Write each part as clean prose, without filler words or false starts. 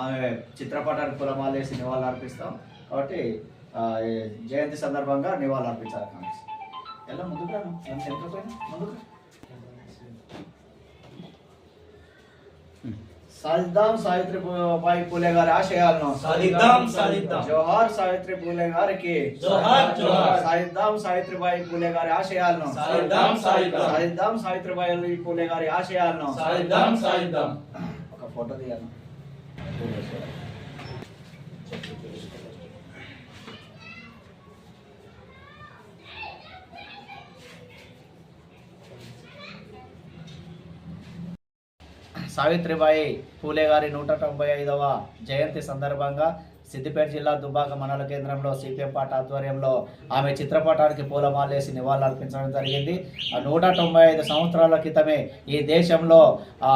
ఆమె చిత్రపటానికి పూలమాలేసి నివాళులు అర్పిస్తాం. కాబట్టి జయంతి సందర్భంగా నివాళులు అర్పించాలి. కాంగ్రెస్ ఎలా ముందుకు రాను ముందుకు సాధిద్దాం సావిత్రిబాయి పూలే గారి ఆశయాలను సాధిద్దాం. జోహార్ సావిత్రి పూలే గారికి సాధిద్దాం సావిత్రిబాయి పూలే గారి ఆశయాలను సాధిద్దాం సావిత్రిబాయి పూలే గారి ఆశయాలను ఒక ఫోటో తీయాలి. సావిత్రిబాయి పూలే గారి 195వ జయంతి సందర్భంగా సిద్దిపేట జిల్లా దుబ్బాక మండల కేంద్రంలో సిపిఎం పార్టీ ఆధ్వర్యంలో ఆమె చిత్రపటానికి పూలమాలేసి నివాళులు అర్పించడం జరిగింది. 195 సంవత్సరాల క్రితమే ఈ దేశంలో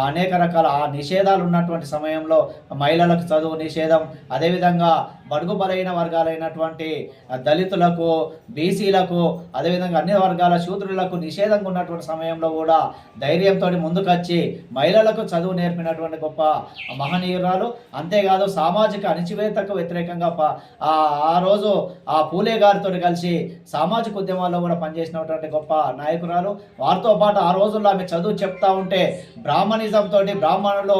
అనేక రకాల నిషేధాలు ఉన్నటువంటి సమయంలో మహిళలకు చదువు నిషేధం, అదేవిధంగా బడుగు బలైన వర్గాలైనటువంటి దళితులకు, బీసీలకు, అదేవిధంగా అన్ని వర్గాల శూద్రులకు నిషేధంగా ఉన్నటువంటి సమయంలో కూడా ధైర్యంతో ముందుకొచ్చి మహిళలకు చదువు నేర్పినటువంటి గొప్ప మహనీయురాలు. అంతేకాదు సామాజిక అణచివేతకు వ్యతిరేకంగా ఆ రోజు ఆ పూలే గారితో కలిసి సామాజిక ఉద్యమాల్లో కూడా పనిచేసినటువంటి గొప్ప నాయకురాలు. వారితో పాటు ఆ రోజుల్లో ఆమె చదువు చెప్తా ఉంటే బ్రాహ్మణిజం తోటి బ్రాహ్మణులు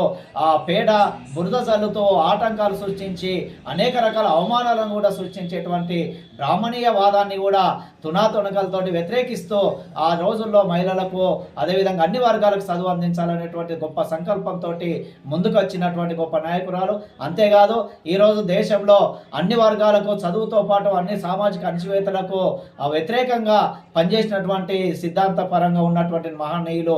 పేడ బురద జల్లుతో ఆటంకాలు సృష్టించి అనేక రకాల అవమానాలను కూడా సృష్టించేటువంటి బ్రాహ్మణీయ వాదాన్ని కూడా తునాతునకలతోటి వ్యతిరేకిస్తూ ఆ రోజుల్లో మహిళలకు అదేవిధంగా అన్ని వర్గాలకు చదువు అందించాలనేటువంటి గొప్ప సంకల్పంతో ముందుకు వచ్చినటువంటి గొప్ప నాయకురాలు. అంతేకాదు ఈరోజు దేశంలో అన్ని వర్గాలకు చదువుతో పాటు అన్ని సామాజిక అణచివేతలకు వ్యతిరేకంగా పనిచేసినటువంటి సిద్ధాంతపరంగా ఉన్నటువంటి మహనీయులు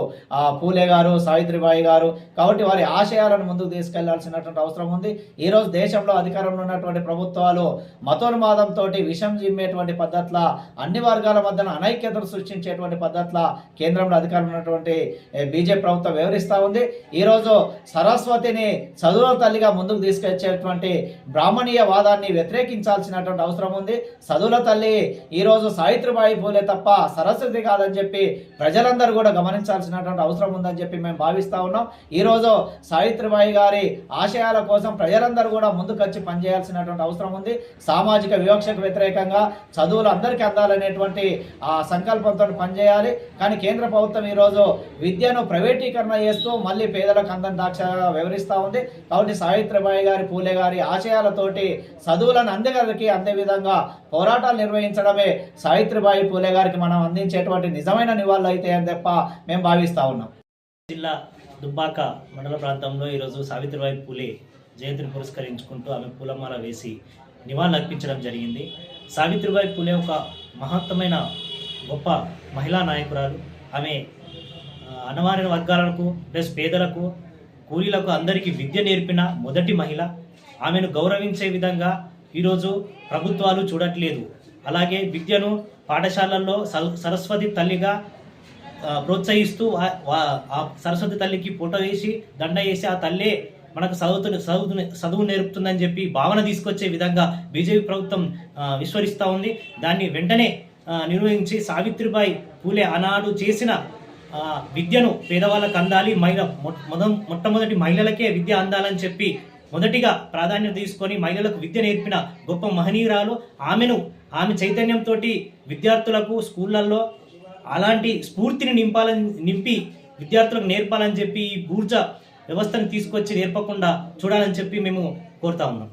పూలే గారు, సావిత్రిబాయి గారు. కాబట్టి వారి ఆశయాలను ముందుకు తీసుకెళ్లాల్సినటువంటి అవసరం ఉంది. ఈరోజు దేశంలో అధికారంలో ఉన్నటువంటి ప్రభుత్వాలు మతోన్మాదంతో విషం జిమ్మేటువంటి పద్ధతుల అన్ని వర్గాల మధ్యన అనైక్యతను సృష్టించేటువంటి పద్ధతుల కేంద్రంలో అధికారంలో ఉన్నటువంటి బీజేపీ ప్రభుత్వం వివరిస్తూ ఉంది. ఈరోజు సరస్వతిని చదువుల తల్లిగా ముందుకు తీసుకొచ్చేటువంటి బ్రాహ్మణీయ వాదాన్ని వ్యతిరేకించాల్సినటువంటి అవసరం ఉంది. చదువుల తల్లి ఈరోజు సావిత్రిబాయి పూలే తప్ప సరస్వతి కాదని చెప్పి ప్రజలందరూ కూడా గమనించాల్సినటువంటి అవసరం ఉందని చెప్పి మేము భావిస్తూ ఉన్నాం. ఈరోజు సావిత్రిబాయి గారి ఆశయాల కోసం ప్రజలందరూ కూడా ముందుకొచ్చి పనిచేయాల్సినటువంటి అవసరం ఉంది. సామాజిక వివక్షకు వ్యతిరేకంగా చదువులు అందరికీ అందాలనేటువంటి ఆ సంకల్పంతో పనిచేయాలి. కానీ కేంద్ర ప్రభుత్వం ఈరోజు విద్యను ప్రైవేటీకరణ చేస్తూ మళ్ళీ పేదలకు అందని దాక్షగా వివరిస్తూ ఉంది. కాబట్టి సావిత్రిబాయి గారి పూలే గారి ఆశయాలతోటి చదువులను అందరికీ అందే విధంగా పోరాటాలు నిర్వహించడమే సావిత్రిబాయి పూలే గారికి మనం అందించేటువంటి నిజమైన నివాళులు అయితే అని తప్ప మేము భావిస్తూ ఉన్నాం. జిల్లా దుబ్బాక మండల ప్రాంతంలో ఈరోజు సావిత్రిబాయి పూలే జయంతిని పురస్కరించుకుంటూ ఆమె పూలమాల వేసి నివాళులు అర్పించడం జరిగింది. సావిత్రిబాయి పూలే ఒక మహత్తమైన గొప్ప మహిళా నాయకురాలు. ఆమె అణవారిన వర్గాలకు ప్లస్ పేదలకు, కూలీలకు అందరికీ విద్య నేర్పిన మొదటి మహిళ. ఆమెను గౌరవించే విధంగా ఈరోజు ప్రభుత్వాలు చూడట్లేదు. అలాగే విద్యను పాఠశాలల్లో సరస్వతి తల్లిగా ప్రోత్సహిస్తూ ఆ సరస్వతి తల్లికి ఫోటో వేసి దండ వేసి ఆ తల్లే మనకు చదువు నేర్పుతుందని చెప్పి భావన తీసుకొచ్చే విధంగా బీజేపీ ప్రభుత్వం విశ్వరిస్తూ ఉంది. దాన్ని వెంటనే నిర్వహించి సావిత్రిబాయి పూలే ఆనాడు చేసిన విద్యను పేదవాళ్ళకు అందాలి, మొట్టమొదటి మహిళలకే విద్య అందాలని చెప్పి మొదటిగా ప్రాధాన్యత తీసుకొని మహిళలకు విద్య నేర్పిన గొప్ప మహనీయురాలు. ఆమె చైతన్యంతో విద్యార్థులకు స్కూళ్ళల్లో అలాంటి స్ఫూర్తిని నింపి విద్యార్థులకు నేర్పాలని చెప్పి ఈ ఊర్జ వ్యవస్థను తీసుకొచ్చి నేర్పకుండా చూడాలని చెప్పి మేము కోరుతా ఉన్నాం.